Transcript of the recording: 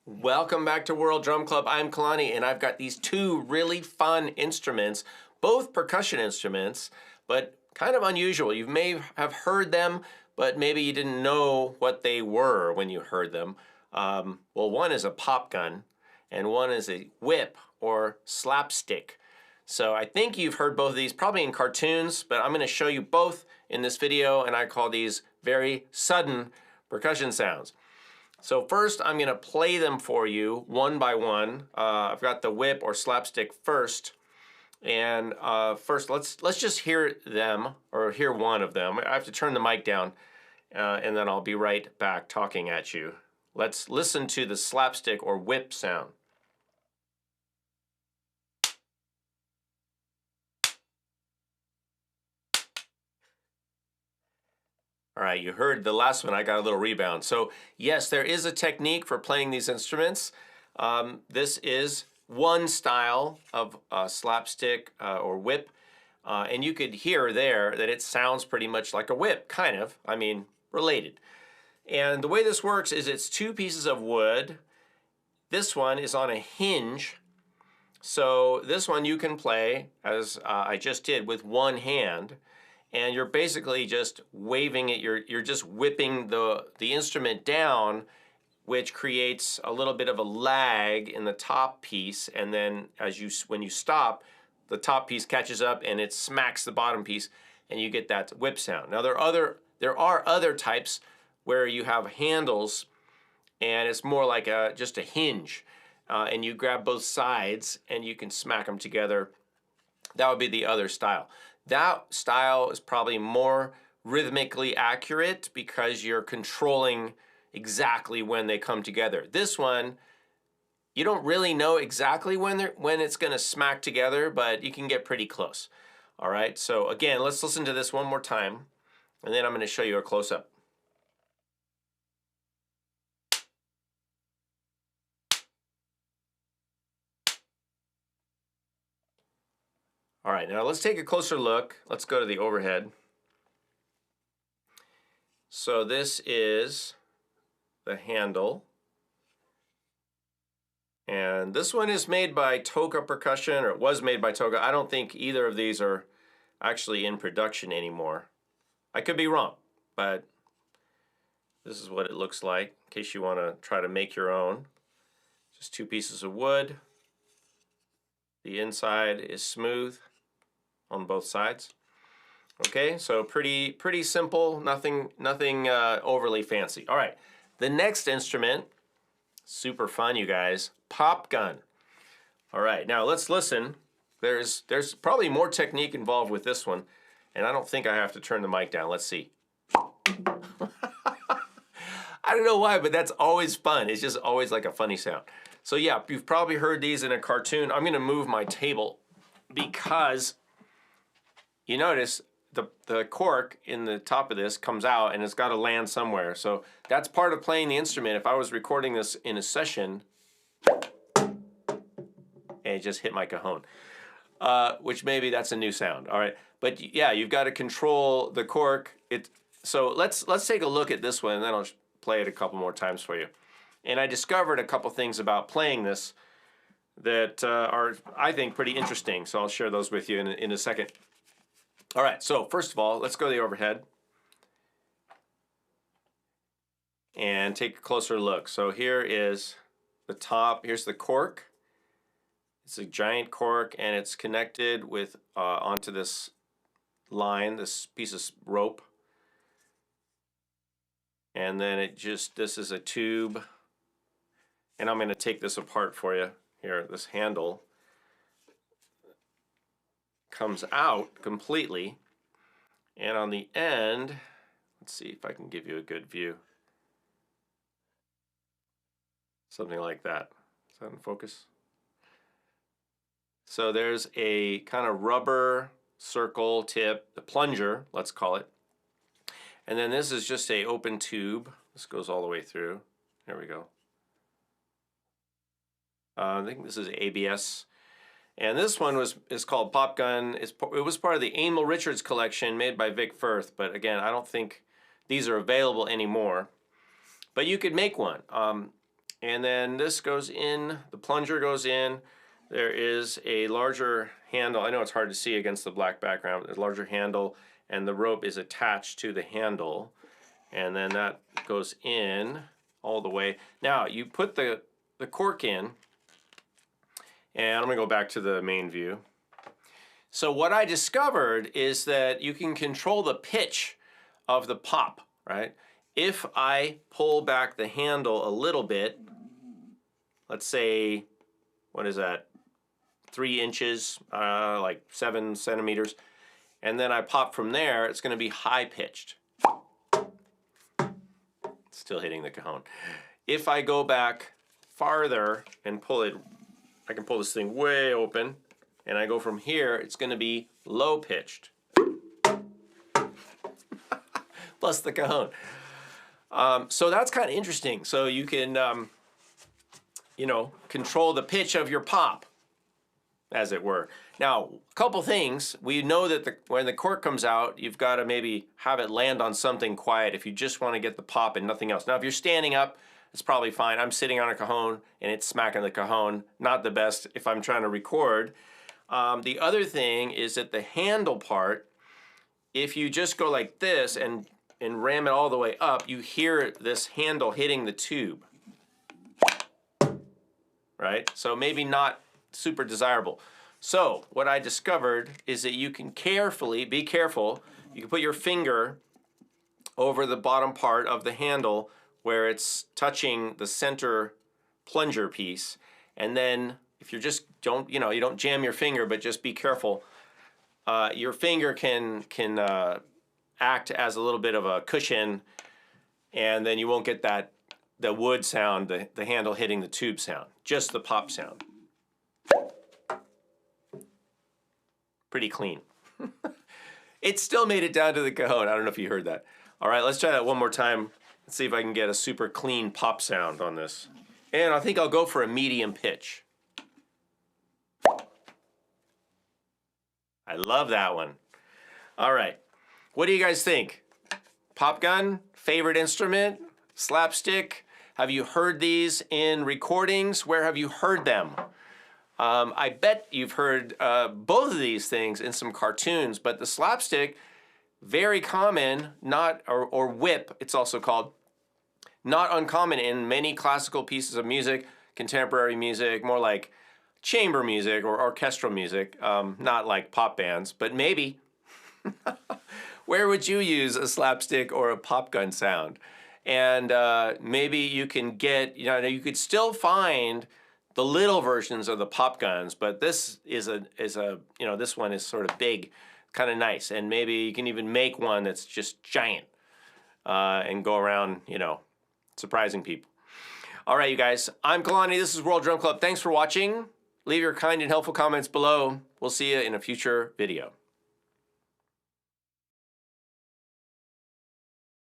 Welcome back to World Drum Club. I'm Kalani, and I've got these two really fun instruments, both percussion instruments, but kind of unusual. You may have heard them, but maybe you didn't know what they were when you heard them. Well, one is a pop gun, and one is a whip or slapstick. So I think you've heard both of these, probably in cartoons, but I'm going to show you both in this video, and I call these very sudden percussion sounds. So first, I'm going to play them for you one by one. I've got the whip or slapstick first, and first let's just hear them, or hear one of them. I have to turn the mic down, and then I'll be right back talking at you. Let's listen to the slapstick or whip sound. All right, you heard the last one, I got a little rebound. So yes, there is a technique for playing these instruments. This is one style of slapstick or whip. And you could hear there that it sounds pretty much like a whip, kind of, I mean, related. And the way this works is it's two pieces of wood. This one is on a hinge. So this one you can play, as I just did, with one hand. And you're basically just waving it, you're just whipping the instrument down, which creates a little bit of a lag in the top piece, and then when you stop, the top piece catches up and it smacks the bottom piece, and you get that whip sound. Now there are other types where you have handles, and it's more like just a hinge, and you grab both sides and you can smack them together. That would be the other style. That style is probably more rhythmically accurate because you're controlling exactly when they come together. This one, you don't really know exactly when it's going to smack together, but you can get pretty close. All right, so again, let's listen to this one more time, and then I'm going to show you a close-up. All right, now let's take a closer look. Let's go to the overhead. So this is the handle. And this one is made by Toka Percussion, or it was made by Toka. I don't think either of these are actually in production anymore. I could be wrong, but this is what it looks like in case you want to try to make your own. Just two pieces of wood. The inside is smooth on both sides. Okay, so pretty simple, nothing overly fancy. All right, the next instrument, super fun, you guys, pop gun. All right, now let's listen. There's probably more technique involved with this one, and I don't think I have to turn the mic down. Let's see. I don't know why, but that's always fun. It's just always like a funny sound. So yeah, you've probably heard these in a cartoon. I'm gonna move my table because you notice the cork in the top of this comes out and it's got to land somewhere. So that's part of playing the instrument. If I was recording this in a session, and it just hit my cajon, which maybe that's a new sound. All right, but yeah, you've got to control the cork. So let's take a look at this one, and then I'll play it a couple more times for you. And I discovered a couple things about playing this that are, I think, pretty interesting. So I'll share those with you in a second. All right, so first of all, let's go to the overhead and take a closer look. So here is the top, here's the cork. It's a giant cork, and it's connected with onto this line, this piece of rope. And then this is a tube. And I'm going to take this apart for you here. This handle comes out completely, and on the end, let's see if I can give you a good view. Something like that. Is that in focus? So there's a kind of rubber circle tip, the plunger, let's call it. And then this is just an open tube. This goes all the way through. There we go. I think this is ABS. And this one is called Pop Gun. It was part of the Emil Richards collection made by Vic Firth, but again, I don't think these are available anymore. But you could make one. And then this goes in, the plunger goes in. There is a larger handle. I know it's hard to see against the black background. There's a larger handle, and the rope is attached to the handle. And then that goes in all the way. Now, you put the cork in, and I'm gonna go back to the main view. So what I discovered is that you can control the pitch of the pop, right? If I pull back the handle a little bit, let's say, what is that? 3 inches, like 7 centimeters. And then I pop from there, it's gonna be high pitched. Still hitting the cajon. If I go back farther and pull it, I can pull this thing way open, and I go from here, it's gonna be low pitched. Plus the cajon. So that's kind of interesting. So you can, you know, control the pitch of your pop, as it were. Now, a couple things. We know that when the cork comes out, you've got to maybe have it land on something quiet if you just want to get the pop and nothing else. Now, if you're standing up, it's probably fine. I'm sitting on a cajon and it's smacking the cajon. Not the best if I'm trying to record. The other thing is that the handle part, if you just go like this and ram it all the way up, you hear this handle hitting the tube. Right? So maybe not super desirable. So what I discovered is that you can be careful, you can put your finger over the bottom part of the handle where it's touching the center plunger piece, and then if you just don't, you don't jam your finger, but just be careful, your finger can act as a little bit of a cushion, and then you won't get the wood sound, the handle hitting the tube sound, just the pop sound. Pretty clean. It still made it down to the cajon. I don't know if you heard that. All right, let's try that one more time. Let's see if I can get a super clean pop sound on this. And I think I'll go for a medium pitch. I love that one. All right, what do you guys think? Pop gun, favorite instrument, slapstick? Have you heard these in recordings? Where have you heard them? I bet you've heard both of these things in some cartoons, but the slapstick, very common, or whip, it's also called, not uncommon in many classical pieces of music, contemporary music, more like chamber music or orchestral music, not like pop bands, but maybe. Where would you use a slapstick or a pop gun sound? And maybe you can get, you could still find the little versions of the pop guns, but this is this one is sort of big, kind of nice, and maybe you can even make one that's just giant and go around, surprising people. All right, you guys, I'm Kalani. This is World Drum Club. Thanks for watching. Leave your kind and helpful comments below. We'll see you in a future video.